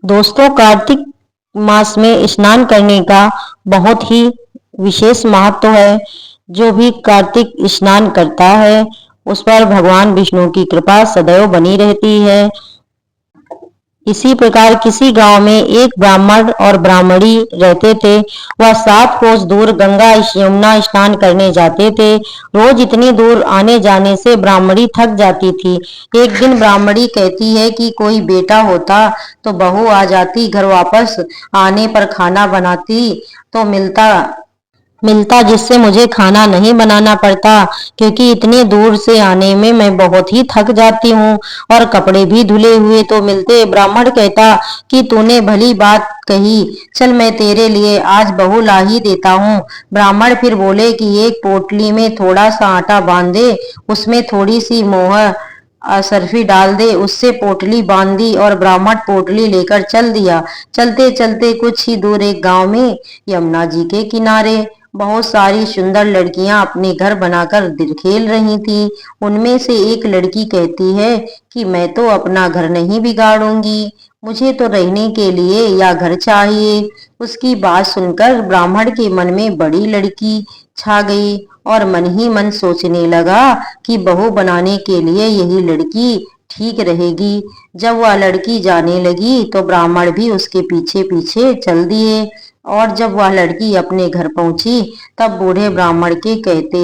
दोस्तों, कार्तिक मास में स्नान करने का बहुत ही विशेष महत्व है। जो भी कार्तिक स्नान करता है उस पर भगवान विष्णु की कृपा सदैव बनी रहती है। इसी प्रकार किसी गांव में एक ब्राह्मण और ब्राह्मणी रहते थे। वह 7 कोस दूर गंगा यमुना स्नान करने जाते थे। रोज इतनी दूर आने जाने से ब्राह्मणी थक जाती थी। एक दिन ब्राह्मणी कहती है कि कोई बेटा होता तो बहू आ जाती, घर वापस आने पर खाना बनाती तो मिलता मिलता जिससे मुझे खाना नहीं बनाना पड़ता, क्योंकि इतनी दूर से आने में मैं बहुत ही थक जाती हूँ और कपड़े भी धुले हुए तो मिलते। ब्राह्मण कहता कि तूने भली बात कही, चल मैं तेरे लिए आज बहू ला ही देता हूँ। ब्राह्मण फिर बोले कि एक पोटली में थोड़ा सा आटा बांध दे, उसमें थोड़ी सी मोहर सरफी डाल दे। उससे पोटली बांध दी और ब्राह्मण पोटली लेकर चल दिया। चलते चलते कुछ ही दूर एक गांव में यमुना जी के किनारे बहुत सारी सुंदर लड़कियां अपने घर बनाकर खेल रही थी। उनमें से एक लड़की कहती है कि मैं तो अपना घर नहीं बिगाड़ूंगी, मुझे तो रहने के लिए या घर चाहिए। उसकी बात सुनकर ब्राह्मण के मन में बड़ी लड़की छा गई और मन ही मन सोचने लगा कि बहू बनाने के लिए यही लड़की ठीक रहेगी। जब वह लड़की जाने लगी तो ब्राह्मण भी उसके पीछे पीछे चल दिए। और जब वह लड़की अपने घर पहुंची तब बूढ़े ब्राह्मण कहते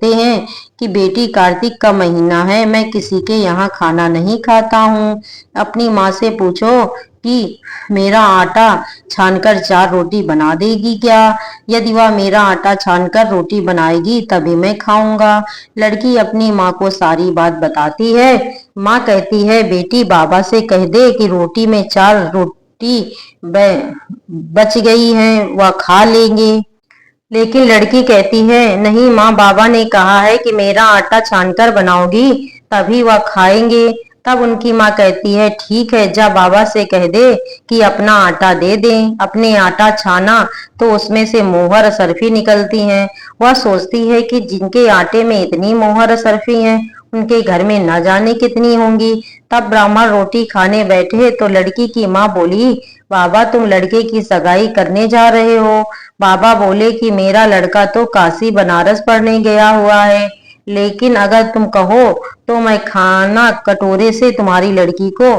हैं कि बेटी, कार्तिक का महीना है, मैं किसी के यहाँ खाना नहीं खाता हूँ। अपनी माँ से पूछो कि मेरा आटा छानकर 4 रोटी बना देगी क्या? यदि वह मेरा आटा छानकर रोटी बनाएगी तभी मैं खाऊंगा। लड़की अपनी माँ को सारी बात बताती है। माँ कहती है, बेटी बाबा से कह दे कि रोटी में 4 रोटी बच गई है, वह खा लेंगे। लेकिन लड़की कहती है, नहीं माँ, बाबा ने कहा है कि मेरा आटा छानकर बनाओगी तभी वह खाएंगे। तब उनकी माँ कहती है, ठीक है, जा बाबा से कह दे कि अपना आटा दे दें। अपने आटा छाना तो उसमें से मोहर सरफी निकलती हैं। वह सोचती है कि जिनके आटे में इतनी मोहर सरफी हैं उनके घर में न जाने कितनी होंगी। तब ब्राह्मण रोटी खाने बैठे तो लड़की की माँ बोली, बाबा तुम लड़के की सगाई करने जा रहे हो? बाबा बोले कि मेरा लड़का तो काशी बनारस पढ़ने गया हुआ है, लेकिन अगर तुम कहो तो मैं खाना कटोरे से तुम्हारी लड़की को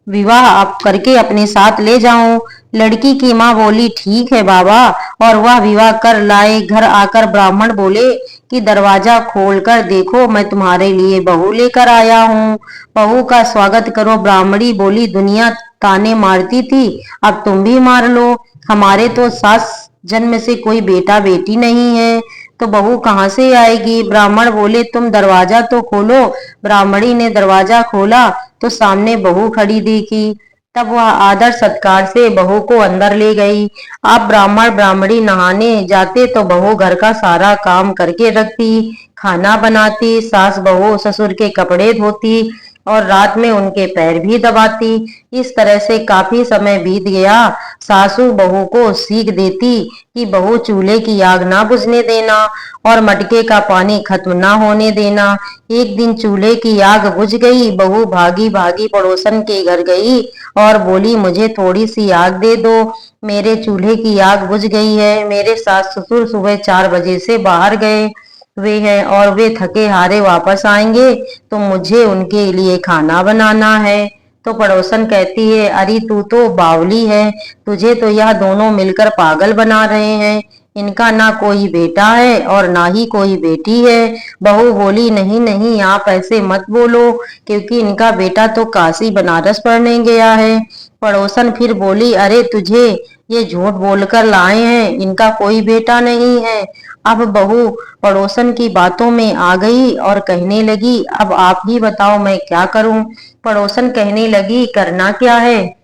विवाह आप करके अपने साथ ले जाऊं। लड़की की माँ बोली, ठीक है बाबा, और वह विवाह कर लाए। घर आकर ब्राह्मण बोले कि दरवाजा खोलकर देखो, मैं तुम्हारे लिए बहू लेकर आया हूँ, बहू का स्वागत करो। ब्राह्मणी बोली, दुनिया ताने मारती थी, अब तुम भी मार लो। हमारे तो सास जन्म से कोई बेटा बेटी नहीं है, तो बहू कहाँ से आएगी? ब्राह्मण बोले, तुम दरवाजा तो खोलो। ब्राह्मणी ने दरवाजा खोला तो सामने बहू खड़ी देखी। तब वह आदर सत्कार से बहू को अंदर ले गई। अब ब्राह्मण ब्राह्मणी नहाने जाते तो बहू घर का सारा काम करके रखती, खाना बनाती, सास बहू ससुर के कपड़े धोती और रात में उनके पैर भी दबाती। इस तरह से काफी समय बीत गया। सासू बहू को सीख देती कि बहू चूल्हे की आग ना बुझने देना और मटके का पानी खत्म ना होने देना। एक दिन चूल्हे की आग बुझ गई। बहू भागी भागी पड़ोसन के घर गई और बोली, मुझे थोड़ी सी आग दे दो, मेरे चूल्हे की आग बुझ गई है। मेरे सास ससुर सुबह 4 बजे से बाहर गए वे हैं और वे थके हारे वापस आएंगे तो मुझे उनके लिए खाना बनाना है। तो पड़ोसन कहती है, अरे तू तो बावली है, तुझे तो यह दोनों मिलकर पागल बना रहे हैं। इनका ना कोई बेटा है और ना ही कोई बेटी है। बहू बोली, नहीं नहीं, आप ऐसे मत बोलो, क्योंकि इनका बेटा तो काशी बनारस पढ़ने गया है। पड़ोसन फिर बोली, अरे तुझे ये झूठ बोलकर लाए हैं, इनका कोई बेटा नहीं है। अब बहू पड़ोसन की बातों में आ गई और कहने लगी, अब आप ही बताओ मैं क्या करूं? पड़ोसन कहने लगी, करना क्या है,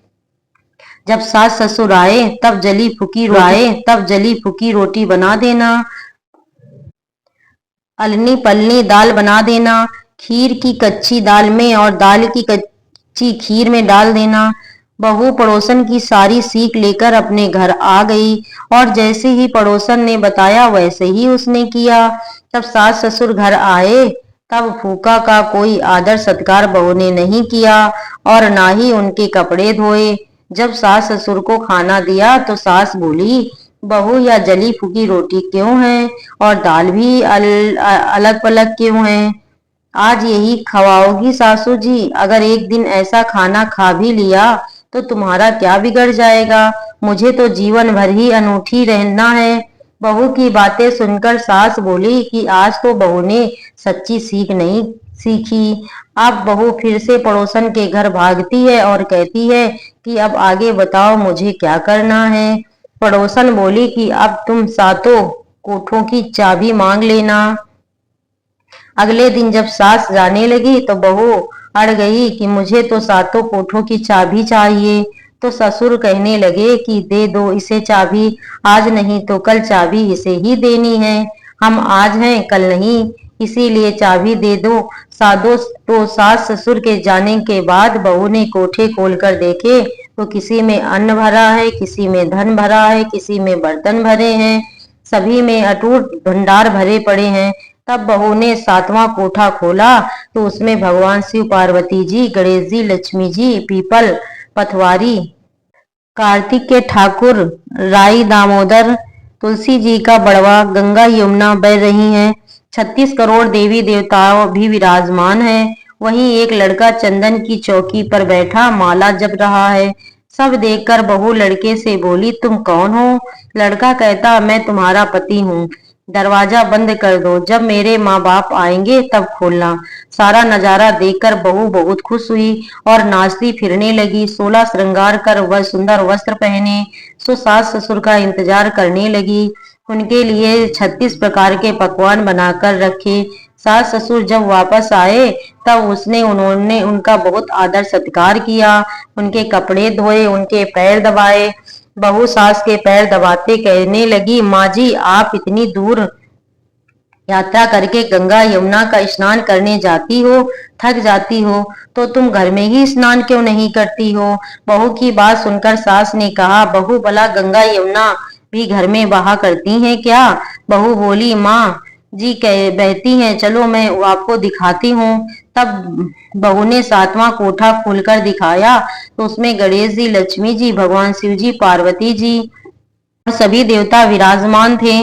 जब सास ससुर आए तब जली फूकी रोटी बना देना, अलनी पलनी दाल बना देना, खीर की कच्ची दाल में और दाल की कच्ची खीर में डाल देना। बहू पड़ोसन की सारी सीख लेकर अपने घर आ गई और जैसे ही पड़ोसन ने बताया वैसे ही उसने किया। तब सास ससुर घर आए तब फूफा का कोई आदर सत्कार बहू ने नहीं किया और ना ही उनके कपड़े धोए। जब सास ससुर को खाना दिया तो सास बोली, बहू या जली फूकी रोटी क्यों है और दाल भी अलग पलग क्यों है? आज यही खवाओगी सासू जी? अगर एक दिन ऐसा खाना खा भी लिया तो तुम्हारा क्या बिगड़ जाएगा? मुझे तो जीवन भर ही अनूठी रहना है। बहू की बातें सुनकर सास बोली कि आज तो बहू ने सच्ची सीख नहीं सीखी। अब बहू फिर से पड़ोसन के घर भागती है और कहती है कि अब आगे बताओ मुझे क्या करना है। पड़ोसन बोली कि अब तुम सातों कोठों की चाबी मांग लेना। अगले दिन जब सास जाने लगी तो बहू अड़ गई कि मुझे तो सातों कोठों की चाबी चाहिए। तो ससुर कहने लगे कि दे दो इसे चाबी, आज नहीं तो कल चाबी इसे ही देनी है। हम आज हैं कल नहीं, इसीलिए चाबी दे दो। साधो तो सास ससुर के जाने के बाद बहू ने कोठे खोलकर देखे तो किसी में अन्न भरा है, किसी में धन भरा है, किसी में बर्तन भरे हैं, सभी में अटूट भंडार भरे पड़े हैं। तब बहू ने सातवां कोठा खोला तो उसमें भगवान शिव, पार्वती जी, गणेश जी, लक्ष्मी जी, पीपल, पथवारी, कार्तिक के ठाकुर, राई दामोदर, तुलसी जी का बड़वा, गंगा यमुना बह रही हैं। 36 करोड़ देवी देवताओं भी विराजमान हैं। वहीं एक लड़का चंदन की चौकी पर बैठा माला जप रहा है। सब देखकर बहू लड़के से बोली, तुम कौन हो? लड़का कहता, मैं तुम्हारा पति हूँ। दरवाजा बंद कर दो, जब मेरे माँ बाप आएंगे तब खोलना। सारा नजारा देखकर बहू बहुत खुश हुई और नाचती फिरने लगी। 16 श्रृंगार कर वह सुंदर वस्त्र पहने सो सास ससुर का इंतजार करने लगी। उनके लिए 36 प्रकार के पकवान बनाकर रखे। सास ससुर जब वापस आए तब उन्होंने उनका बहुत आदर सत्कार किया, उनके कपड़े धोए, उनके पैर दबाए। बहू सास के पैर दबाते कहने लगी, माँ जी आप इतनी दूर यात्रा करके गंगा यमुना का स्नान करने जाती हो, थक जाती हो, तो तुम घर में ही स्नान क्यों नहीं करती हो? बहू की बात सुनकर सास ने कहा, बहू भला गंगा यमुना भी घर में बहा करती हैं क्या? बहू बोली, माँ जी कह बहती हैं, चलो मैं आपको दिखाती हूँ। तब बहू ने सातवां कोठा खोलकर दिखाया तो उसमें गणेश जी, लक्ष्मी जी, भगवान शिव जी, पार्वती जी और सभी देवता विराजमान थे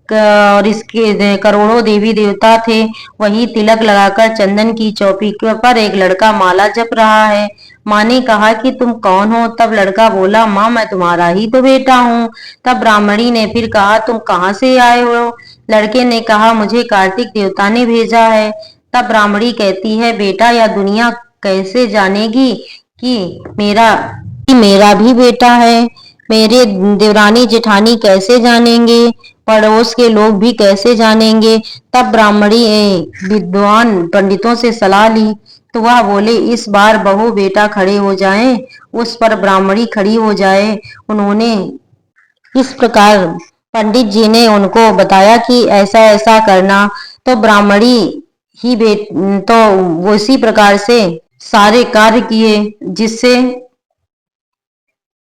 और इसके करोड़ों देवी देवता थे। वही तिलक लगाकर चंदन की चौकी पर एक लड़का माला जप रहा है। माँ ने कहा कि तुम कौन हो? तब लड़का बोला, माँ मैं तुम्हारा ही तो बेटा हूँ। तब ब्राह्मणी ने फिर कहा, तुम कहाँ से आए हो? लड़के ने कहा, मुझे कार्तिक देवता ने भेजा है। तब ब्राह्मणी कहती है, बेटा यह दुनिया कैसे जानेगी कि मेरा भी बेटा है? मेरे देवरानी जेठानी कैसे जानेंगे? पड़ोस के लोग भी कैसे जानेंगे? तब ब्राह्मणी विद्वान पंडितों से सलाह ली तो वह बोले, इस बार बहू बेटा खड़े हो जाएं। उस पर ब्राह्मणी खड़ी हो जाए। उन्होंने इस प्रकार पंडित जी ने उनको बताया कि ऐसा ऐसा करना। तो ब्राह्मणी ही तो वो इसी प्रकार से सारे कार्य किए जिससे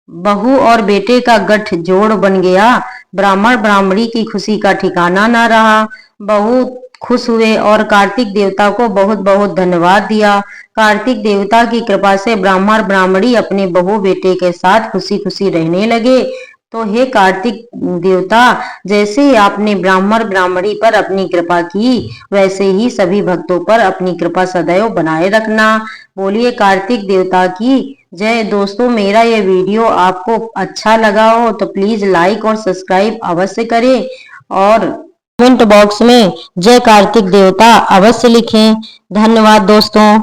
बहू और बेटे का गठजोड़ बन गया। ब्राह्मण ब्राह्मणी की खुशी का ठिकाना न रहा। बहू खुश हुए और कार्तिक देवता को बहुत बहुत धन्यवाद दिया। कार्तिक देवता की कृपा से ब्राह्मण ब्राह्मणी अपने बहू बेटे के साथ खुशी खुशी रहने लगे। तो हे कार्तिक देवता, जैसे आपने ब्राह्मण ब्राह्मणी पर अपनी कृपा की, वैसे ही सभी भक्तों पर अपनी कृपा सदैव बनाए रखना। बोलिए कार्तिक देवता की जय। दोस्तों मेरा ये वीडियो आपको अच्छा लगा हो तो प्लीज लाइक और सब्सक्राइब अवश्य करें और कमेंट बॉक्स में जय कार्तिक देवता अवश्य लिखें। धन्यवाद दोस्तों।